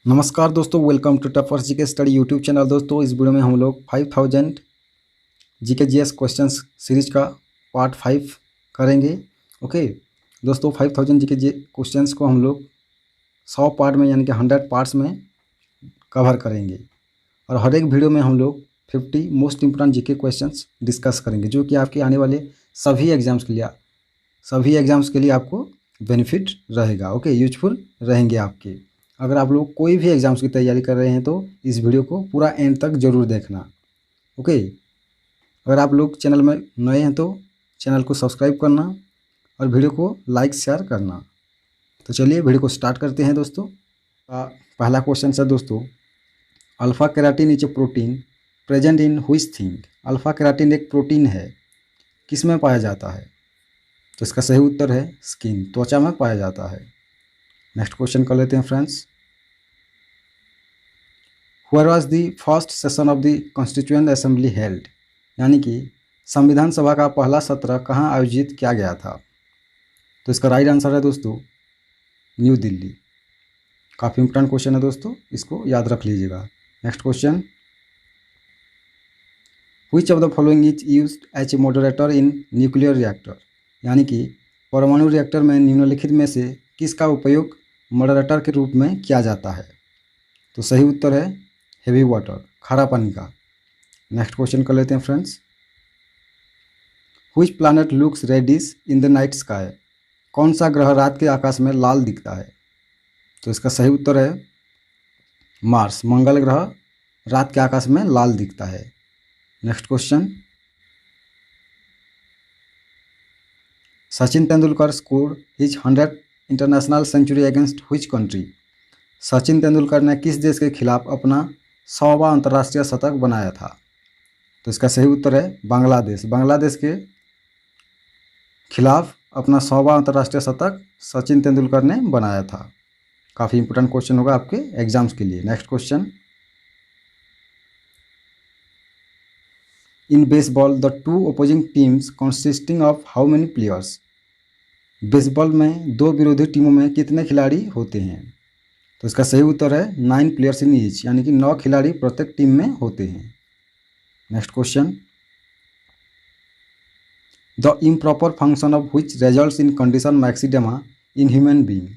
नमस्कार दोस्तों, welcome to tough for GK study YouTube channel. दोस्तों, इस वीडियो में हम लोग 5000 जीके जीएस क्वेश्चंस सीरीज का पार्ट 5 करेंगे। ओके दोस्तों, 5000 जीके जी क्वेश्चंस को हम लोग 100 पार्ट में यानी कि 100 पार्ट्स में कवर करेंगे और हर एक वीडियो में हम लोग 50 most important GK questions discuss करेंगे, जो कि आपके आने वाले सभी एग्ज़ाम्स के लिए आपको बेनिफिट रहेगा। ओके, यूजफुल रहेंगे आपके। अगर आप लोग कोई भी एग्ज़ाम्स की तैयारी कर रहे हैं तो इस वीडियो को पूरा एंड तक ज़रूर देखना। ओके, अगर आप लोग चैनल में नए हैं तो चैनल को सब्सक्राइब करना और वीडियो को लाइक शेयर करना। तो चलिए वीडियो को स्टार्ट करते हैं दोस्तों। पहला क्वेश्चन है दोस्तों, alpha keratin is a protein present in which thing. Alpha keratin एक प्रोटीन है, किस में पाया जाता है? तो इसका सही उत्तर है स्किन, त्वचा में पाया जाता है। नेक्स्ट क्वेश्चन कर लेते हैं friends. Where was the first session of the constituent assembly held, यानी कि संविधान सभा का पहला सत्र कहाँ आयोजित किया गया था? तो इसका राइट आंसर है दोस्तों न्यू दिल्ली। काफ़ी इंपॉर्टेंट क्वेश्चन है दोस्तों, इसको याद रख लीजिएगा। Next question, which of the following is used as a moderator in nuclear reactor, यानी कि परमाणु रिएक्टर में निम्नलिखित में से किसका उपयोग मॉडरेटर के रूप में किया जाता है? तो सही उत्तर है हेवी वाटर, खारा पानी का। नेक्स्ट क्वेश्चन कर लेते हैं friends, which planet looks reddish in the night sky, कौन सा ग्रह रात के आकाश में लाल दिखता है? तो इसका सही उत्तर है मार्स, मंगल ग्रह रात के आकाश में लाल दिखता है। Next question, Sachin Tendulkar scored his 100 international century against which country. Sachin Tendulkar ने किस देश के खिलाफ अपना 100वां अंतर्राष्ट्रीय शतक बनाया था? तो इसका सही उत्तर है बांग्लादेश। बांग्लादेश के खिलाफ अपना 100वां अंतर्राष्ट्रीय शतक सचिन तेंदुलकर ने बनाया था। काफ़ी इंपोर्टेंट क्वेश्चन होगा आपके एग्जाम्स के लिए। Next question, in baseball the two opposing teams consisting of how many players. Baseball में दो विरोधी टीमों में कितने खिलाड़ी होते हैं? तो इसका सही उत्तर है 9 प्लेयर्स इन ईच, यानी कि 9 खिलाड़ी प्रत्येक टीम में होते हैं। Next question, the improper function of which results in condition myxoedema in human being.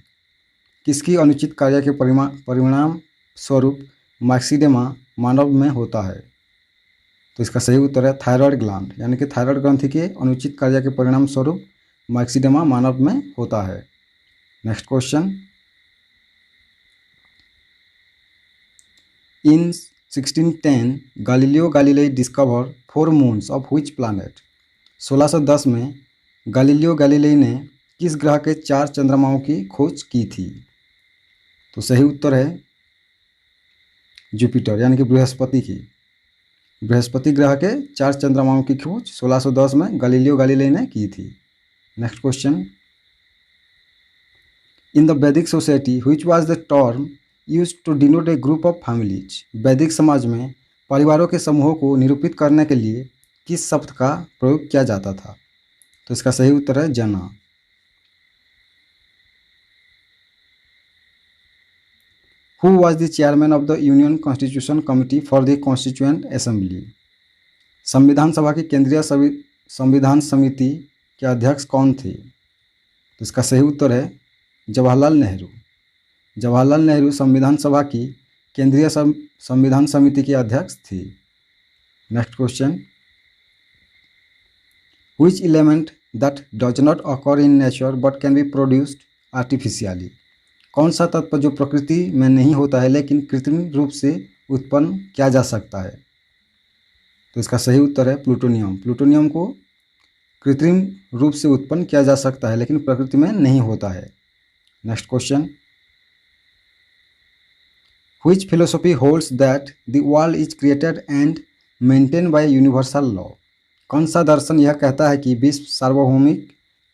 किसकी अनुचित कार्य के परिणाम स्वरूप मैक्सिडेमा मानव में होता है? तो इसका सही उत्तर है थायराइड ग्लैंड, यानी कि थायराइड ग्रंथि के अनुचित कार्य के परिणाम स्वरूप मैक्सिडेमा मानव में होता है। Next question, in 1610 Galileo Galilei discover 4 moons of which planet. 1610 में गैलीलियो गैलीली ने किस ग्रह के 4 चंद्रमाओं की खोज की थी? तो सही उत्तर है जुपिटर, यानी कि बृहस्पति की। बृहस्पति ग्रह के 4 चंद्रमाओं की खोज 1610 में गैलीलियो गैलीली ने की थी। Next question, in the Vedic society which was the term used to denote a group of families. वैदिक समाज में परिवारों के समूहों को निरूपित करने के लिए किस शब्द का प्रयोग किया जाता था? तो इसका सही उत्तर है जना। Who was the chairman of the union constitution committee for the constituent assembly. संविधान सभा की केंद्रीय संविधान समिति के अध्यक्ष कौन थे? तो इसका सही उत्तर है जवाहरलाल नेहरू। जवाहरलाल नेहरू संविधान सभा की केंद्रीय संविधान समिति के अध्यक्ष थी। Next question, which element that does not occur in nature but can be produced artificially. कौन सा तत्व जो प्रकृति में नहीं होता है लेकिन कृत्रिम रूप से उत्पन्न किया जा सकता है? तो इसका सही उत्तर है प्लूटोनियम। प्लूटोनियम को कृत्रिम रूप से उत्पन्न किया जा सकता है लेकिन प्रकृति में नहीं होता है। Next question, Which philosophy holds that the world is created and maintained by universal law? कौन सा दर्शन यह कहता है कि विश्व सार्वभौमिक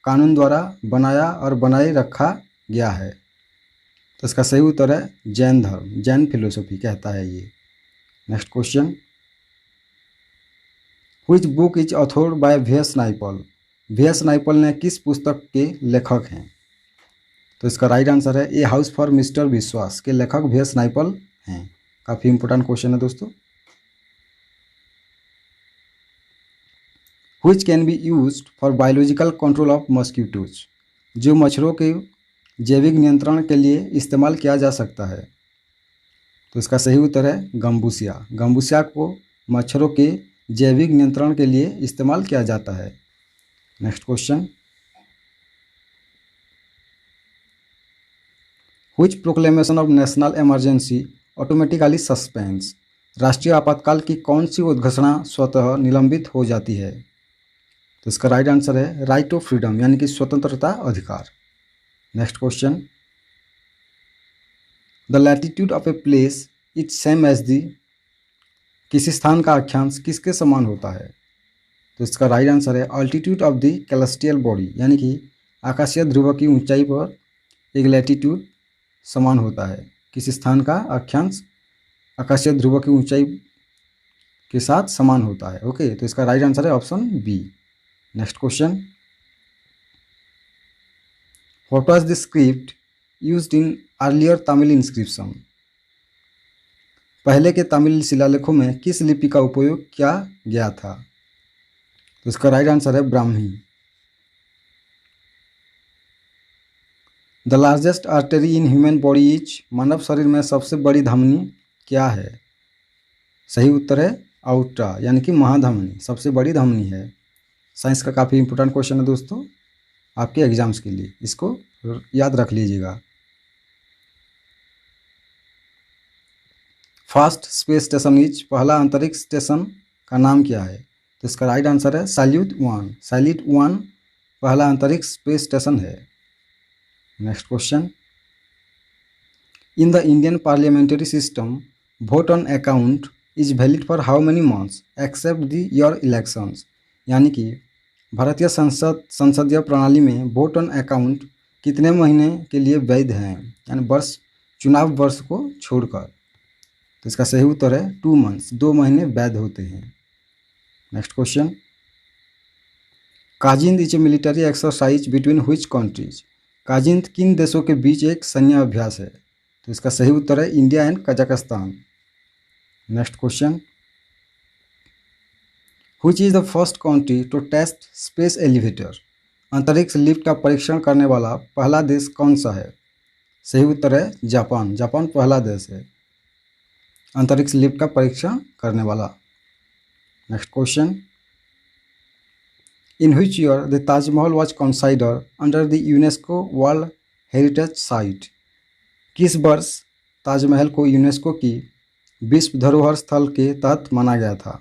कानून द्वारा बनाया और बनाए रखा गया है? तो इसका सही उत्तर है जैन धर्म, जैन फिलोसफी कहता है ये। Next question, Which book is authored by V.S. Naipaul. V.S. Naipaul ने किस पुस्तक के लेखक हैं? तो इसका राइट आंसर है ए हाउस फॉर मिस्टर विश्वास के लेखक VS नाइपल हैं। काफ़ी इंपॉर्टेंट क्वेश्चन है दोस्तों। Which can be used for biological control of mosquitoes, जो मच्छरों के जैविक नियंत्रण के लिए इस्तेमाल किया जा सकता है। तो इसका सही उत्तर है गम्बूसिया। गम्बूसिया को मच्छरों के जैविक नियंत्रण के लिए इस्तेमाल किया जाता है। Next question, which proclamation of national emergency automatically suspends, राष्ट्रीय आपातकाल की कौन सी उद्घोषणा स्वतः निलंबित हो जाती है। तो इसका राइट आंसर है राइट ऑफ फ्रीडम, यानी कि स्वतंत्रता अधिकार। Next question, the latitude of a place it's same as the, किसी स्थान का अक्षांश किसके समान होता है। तो इसका राइट आंसर है अल्टीट्यूड ऑफ द कैलेस्टियल बॉडी, यानी कि आकाशीय ध्रुव की ऊंचाई पर एक लैटिट्यूड समान होता है। किसी स्थान का अक्षांश आकाशीय ध्रुव की ऊंचाई के साथ समान होता है। ओके, तो इसका राइट आंसर है option B. Next question, what was the script used in earlier Tamil inscription, पहले के तमिल शिलालेखों में किस लिपि का उपयोग किया गया था। तो इसका राइट आंसर है Brahmi. The largest artery in human body is, मानव शरीर में सबसे बड़ी धमनी क्या है। सही उत्तर है आउट्रा, यानी कि महाधमनी सबसे बड़ी धमनी है। साइंस का काफ़ी इंपॉर्टेंट क्वेश्चन है दोस्तों आपके एग्जाम्स के लिए, इसको याद रख लीजिएगा। फर्स्ट स्पेस स्टेशन इज, पहला अंतरिक्ष स्टेशन का नाम क्या है। तो इसका राइट आंसर है सैल्यूट 1। सैल्यूट 1 पहला अंतरिक्ष स्पेस स्टेशन है। Next question, in the Indian parliamentary system vote on account is valid for how many months except the year elections, यानी कि भारतीय संसदीय प्रणाली में वोट ऑन अकाउंट कितने महीने के लिए वैध हैं, यानी वर्ष, चुनाव वर्ष को छोड़कर। तो इसका सही उत्तर है 2 मंथ्स, 2 महीने वैध होते हैं। Next question, Kazind is a military exercise between which countries, Kazind किन देशों के बीच एक सैन्य अभ्यास है। तो इसका सही उत्तर है India and Kazakhstan. Next question, which is the first country to test space elevator, अंतरिक्ष लिफ्ट का परीक्षण करने वाला पहला देश कौन सा है। सही उत्तर है जापान। जापान पहला देश है अंतरिक्ष लिफ्ट का परीक्षण करने वाला। Next question, in which year the Taj Mahal was considered under the UNESCO world heritage site, किस वर्ष ताजमहल को यूनेस्को की विश्व धरोहर स्थल के तहत माना गया था।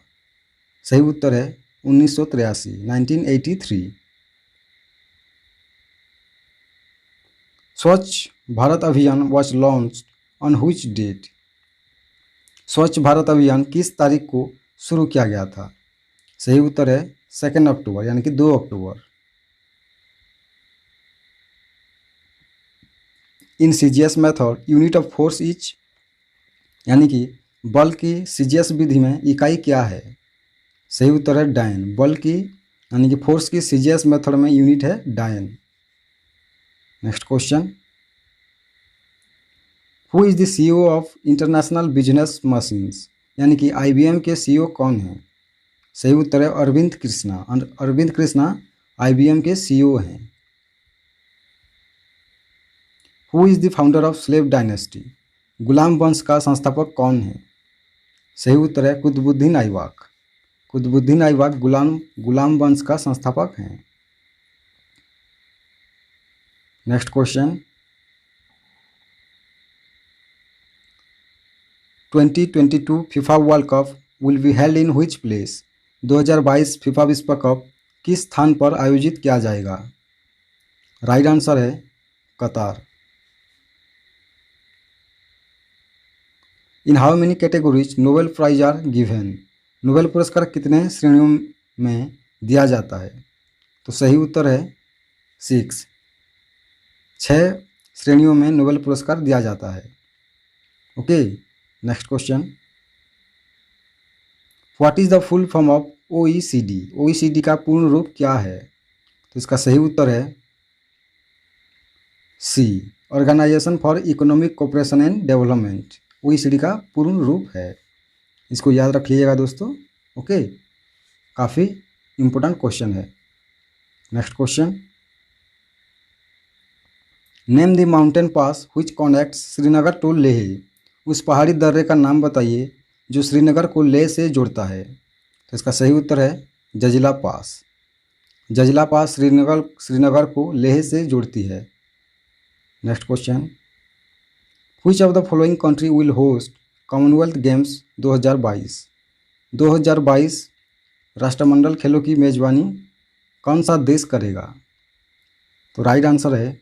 सही उत्तर है 1983, 1983। Swachh Bharat Abhiyan was launched on which date, Swachh Bharat अभियान किस तारीख को शुरू किया गया था। सही उत्तर है 2 अक्टूबर, यानी कि 2 अक्टूबर। In CGS method unit of force is, यानी कि बल की सीजीएस विधि में इकाई क्या है। सही उत्तर है डायन। बल की यानी कि फोर्स की सीजीएस मेथड में यूनिट है डायन। Next question, who is the CEO of international business machines, यानी कि आईबीएम के सीईओ कौन हैं। सही उत्तर है अरविंद कृष्णा। अरविंद कृष्णा आईबीएम के सीईओ हैं। Who is the founder of slave dynasty, गुलाम वंश का संस्थापक कौन है। सही उत्तर है कुतुबुद्दीन ऐबक। कुतुबुद्दीन ऐबक गुलाम वंश का संस्थापक हैं। Next question, 2022 FIFA world cup will be held in which place, 2022 FIFA विश्व कप किस स्थान पर आयोजित किया जाएगा। राइट आंसर है Qatar. In how many categories Nobel prize are given, Nobel पुरस्कार कितने श्रेणियों में दिया जाता है। तो सही उत्तर है 6 श्रेणियों में नोबेल पुरस्कार दिया जाता है। Okay, next question, what is the full form of OECD, OECD का पूर्ण रूप क्या है। तो इसका सही उत्तर है C, organisation for economic cooperation and development, OECD का पूर्ण रूप है। इसको याद रखिएगा दोस्तों। ओके, काफ़ी इम्पोर्टेंट क्वेश्चन है। Next question, name the mountain pass which connects Srinagar to Leh, उस पहाड़ी दर्रे का नाम बताइए जो श्रीनगर को लेह से जोड़ता है। तो इसका सही उत्तर है जजिला पास। जजिला पास श्रीनगर को लेह से जोड़ती है। Next question, which of the following country will host Commonwealth games 2022, 2022 राष्ट्रमंडल खेलों की मेजबानी कौन सा देश करेगा। तो राइट आंसर है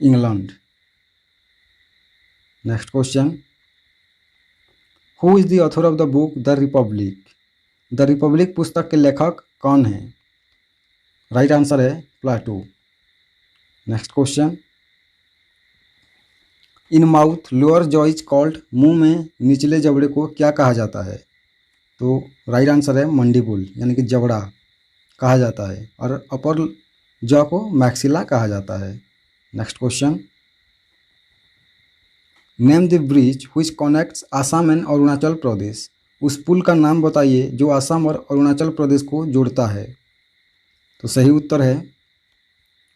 England. Next question, who is the author of the book the republic, the republic पुस्तक के लेखक कौन है। राइट आंसर है Plato. Next question, in mouth lower jaw is called, मुंह में निचले जबड़े को क्या कहा जाता है। तो राइट आंसर है मंडिबुल, यानी कि जबड़ा कहा जाता है, और अपर जॉ को मैक्सिला कहा जाता है। Next question, name the bridge which connects Assam and Arunachal Pradesh, उस पुल का नाम बताइए जो आसाम और अरुणाचल प्रदेश को जोड़ता है। तो सही उत्तर है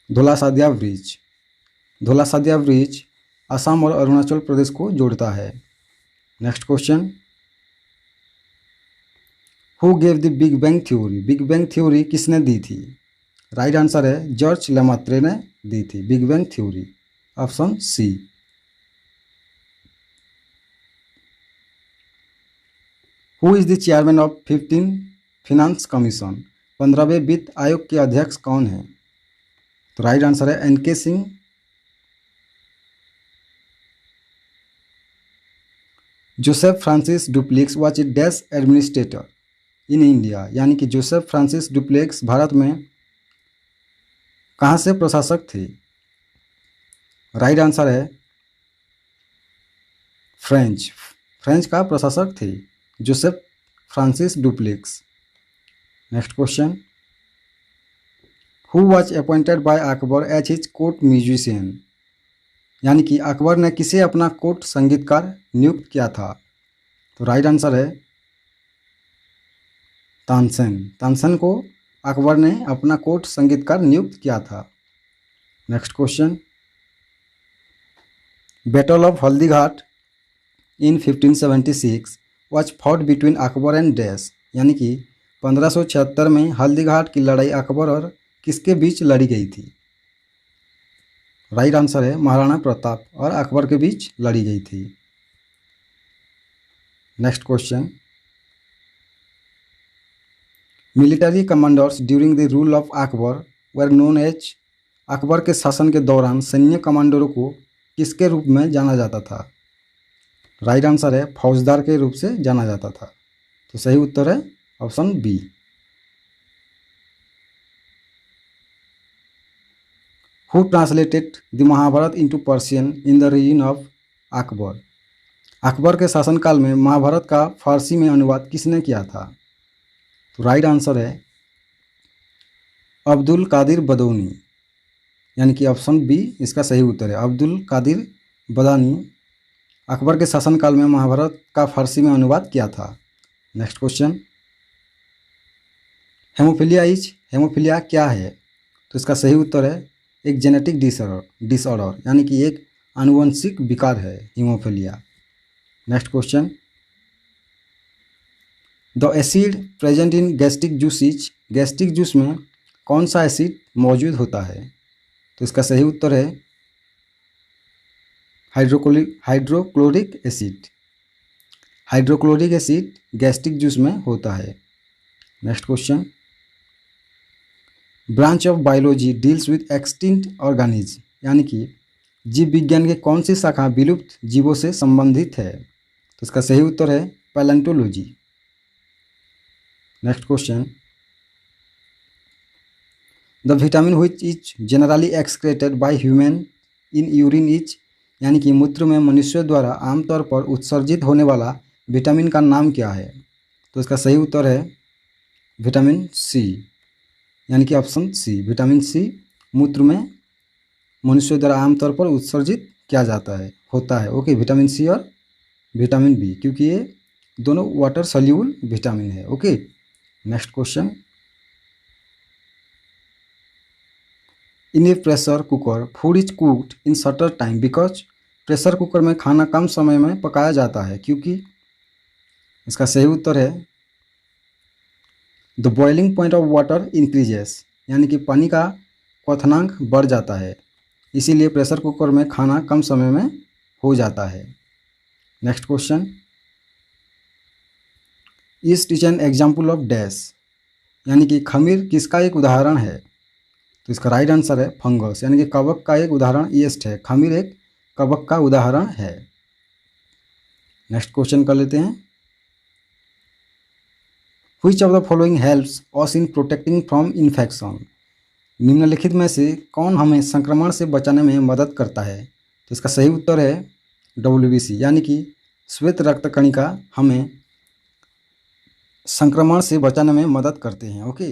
धोलासादिया ब्रिज। धोलासादिया ब्रिज असम और अरुणाचल प्रदेश को जोड़ता है। Next question, who gave the big bang theory, big bang theory किसने दी थी। राइट आंसर है जॉर्ज लेमात्रे ने दी थी big bang theory, option C. Who is the chairman of 15 finance commission, 15वें वित्त आयोग के अध्यक्ष कौन है। तो राइट आंसर है NK Singh. Joseph Francis Dupleix was a dash administrator in India, यानी कि जोसेफ फ्रांसिस डुप्लेक्स भारत में कहाँ से प्रशासक थे। राइट आंसर है फ्रेंच, फ्रेंच का प्रशासक थे Joseph Francis Dupleix. Next question, who was appointed by Akbar as his court musician, यानी कि अकबर ने किसे अपना कोर्ट संगीतकार नियुक्त किया था। तो राइट आंसर है तानसेन, तानसेन को अकबर ने अपना कोर्ट संगीतकार नियुक्त किया था। Next question, battle of Haldighat in 1576 was fought between Akbar and dash, यानी कि 1576 में हल्दीघाट की लड़ाई अकबर और किसके बीच लड़ी गई थी। राइट आंसर है महाराणा प्रताप और अकबर के बीच लड़ी गई थी। Next question, military commanders during the rule of Akbar were known as, Akbar के शासन के दौरान सैन्य कमांडरों को किसके रूप में जाना जाता था। राइट आंसर है फौजदार के रूप से जाना जाता था। तो सही उत्तर है option B. Who translated the Mahabharata into Persian in the region of Akbar, Akbar के शासनकाल में महाभारत का फारसी में अनुवाद किसने किया था। तो राइट आंसर है अब्दुल कादिर बदौनी, यानी कि ऑप्शन बी इसका सही उत्तर है। अब्दुल कादिर बदानी अकबर के शासनकाल में महाभारत का फारसी में अनुवाद किया था। नेक्स्ट क्वेश्चन, हेमोफीलिया क्या है। तो इसका सही उत्तर है एक जेनेटिक डिसऑर्डर, यानी कि एक आनुवंशिक विकार है haemophilia. Next question, the acid present in gastric juice is, gastric juice में कौन सा एसिड मौजूद होता है। तो इसका सही उत्तर है hydrochloric acid. Hydrochloric acid gastric juice में होता है। Next question, branch of biology deals with extinct organism, यानी कि जीव विज्ञान की कौन सी शाखा विलुप्त जीवों से संबंधित है। तो इसका सही उत्तर है palaeontology. Next question, the vitamin which is generally excreted by human in urine is, यानी कि मूत्र में मनुष्यों द्वारा आमतौर पर उत्सर्जित होने वाला विटामिन का नाम क्या है। तो इसका सही उत्तर है विटामिन सी, यानी कि ऑप्शन सी, विटामिन सी मूत्र में मनुष्यों द्वारा आमतौर पर उत्सर्जित किया जाता है होता है। ओके, विटामिन सी और विटामिन बी, क्योंकि ये दोनों वाटर सॉल्यूबल विटामिन है। Okay, next question. In A pressure cooker food is cooked in shorter time because pressure cooker में खाना कम समय में पकाया जाता है क्योंकि। इसका सही उत्तर है the boiling point of water increases, यानी कि पानी का क्वथनांक बढ़ जाता है, इसीलिए प्रेशर कुकर में खाना कम समय में हो जाता है। Next question. East is an example of dash, यानी कि खमीर किसका एक उदाहरण है। तो इसका राइट आंसर है फंगस, यानी कि कवक का एक उदाहरण ईस्ट है। खमीर एक कवक का उदाहरण है। नेक्स्ट क्वेश्चन कर लेते हैं। Which of the following helps us in protecting from infection, निम्नलिखित में से कौन हमें संक्रमण से बचाने में मदद करता है। तो इसका सही उत्तर है WBC, यानी कि श्वेत रक्त कणिका हमें संक्रमण से बचाने में मदद करते हैं। ओके।